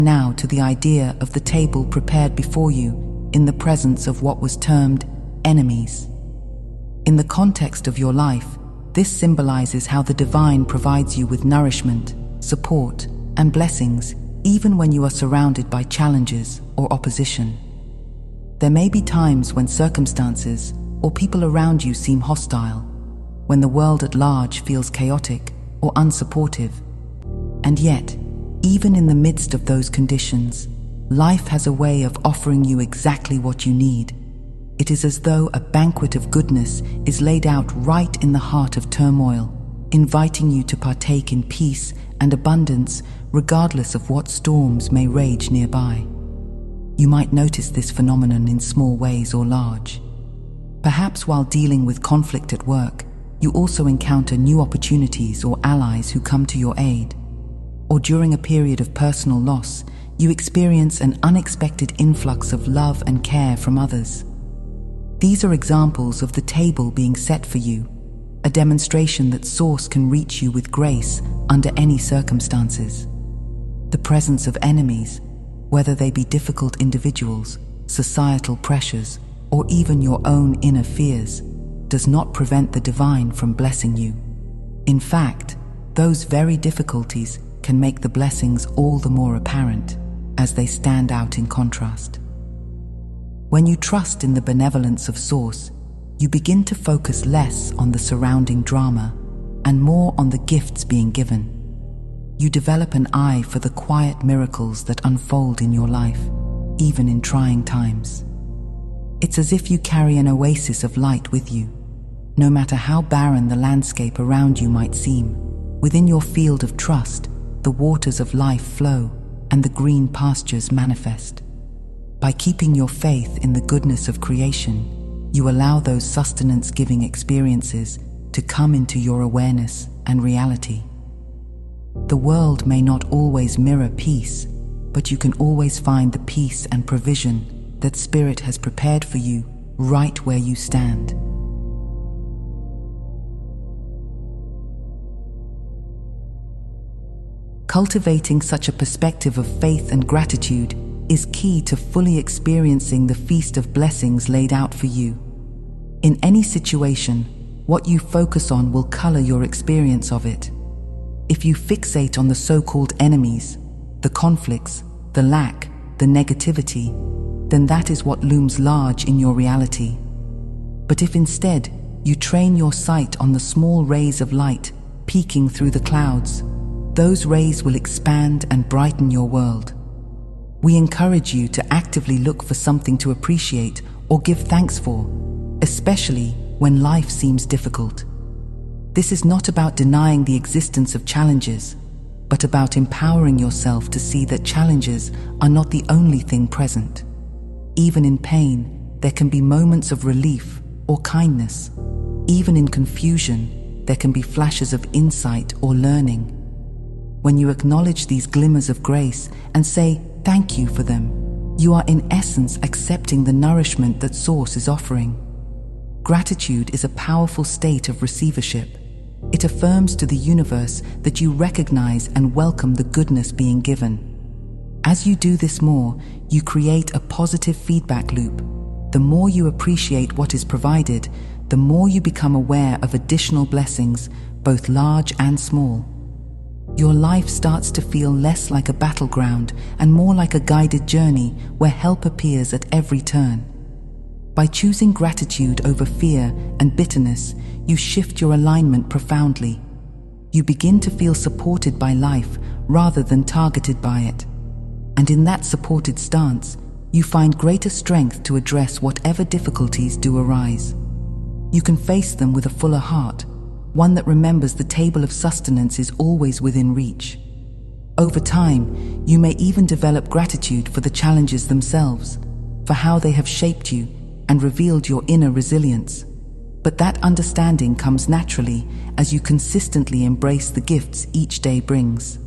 Now to the idea of the table prepared before you in the presence of what was termed enemies. In the context of your life, this symbolizes how the divine provides you with nourishment, support, and blessings, even when you are surrounded by challenges or opposition. There may be times when circumstances or people around you seem hostile, when the world at large feels chaotic or unsupportive. And yet, even in the midst of those conditions, life has a way of offering you exactly what you need. It is as though a banquet of goodness is laid out right in the heart of turmoil, inviting you to partake in peace and abundance regardless of what storms may rage nearby. You might notice this phenomenon in small ways or large. Perhaps while dealing with conflict at work, you also encounter new opportunities or allies who come to your aid. Or during a period of personal loss, you experience an unexpected influx of love and care from others. These are examples of the table being set for you, a demonstration that Source can reach you with grace under any circumstances. The presence of enemies, whether they be difficult individuals, societal pressures, or even your own inner fears, does not prevent the divine from blessing you. In fact, those very difficulties can make the blessings all the more apparent as they stand out in contrast. When you trust in the benevolence of Source, you begin to focus less on the surrounding drama and more on the gifts being given. You develop an eye for the quiet miracles that unfold in your life, even in trying times. It's as if you carry an oasis of light with you. No matter how barren the landscape around you might seem, within your field of trust, the waters of life flow and the green pastures manifest. By keeping your faith in the goodness of creation, you allow those sustenance-giving experiences to come into your awareness and reality. The world may not always mirror peace, but you can always find the peace and provision that Spirit has prepared for you right where you stand. Cultivating such a perspective of faith and gratitude is key to fully experiencing the feast of blessings laid out for you. In any situation, what you focus on will color your experience of it. If you fixate on the so-called enemies, the conflicts, the lack, the negativity, then that is what looms large in your reality. But if instead you train your sight on the small rays of light peeking through the clouds, those rays will expand and brighten your world. We encourage you to actively look for something to appreciate or give thanks for, especially when life seems difficult. This is not about denying the existence of challenges, but about empowering yourself to see that challenges are not the only thing present. Even in pain, there can be moments of relief or kindness. Even in confusion, there can be flashes of insight or learning. When you acknowledge these glimmers of grace and say thank you for them, you are in essence accepting the nourishment that Source is offering. Gratitude is a powerful state of receivership. It affirms to the universe that you recognize and welcome the goodness being given. As you do this more, you create a positive feedback loop. The more you appreciate what is provided, the more you become aware of additional blessings, both large and small. Your life starts to feel less like a battleground and more like a guided journey where help appears at every turn. By choosing gratitude over fear and bitterness, you shift your alignment profoundly. You begin to feel supported by life rather than targeted by it. And in that supported stance, you find greater strength to address whatever difficulties do arise. You can face them with a fuller heart, one that remembers the table of sustenance is always within reach. Over time, you may even develop gratitude for the challenges themselves, for how they have shaped you and revealed your inner resilience. But that understanding comes naturally as you consistently embrace the gifts each day brings.